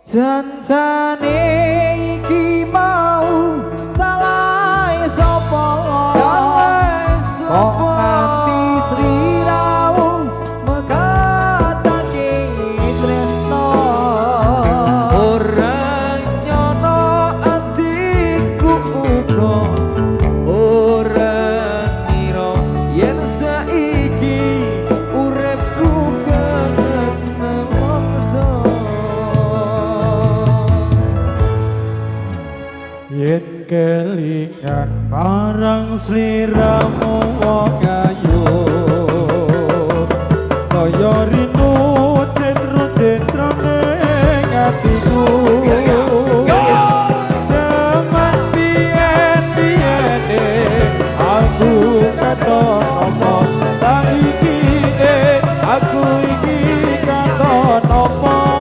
Janjane iki mau salah sapa kok nganti srirawuh megatake tresno ora nyono atiku uga ora ngira yen saiki uripku banget nemongso yen kelingan marang sliramu wong ayu kaya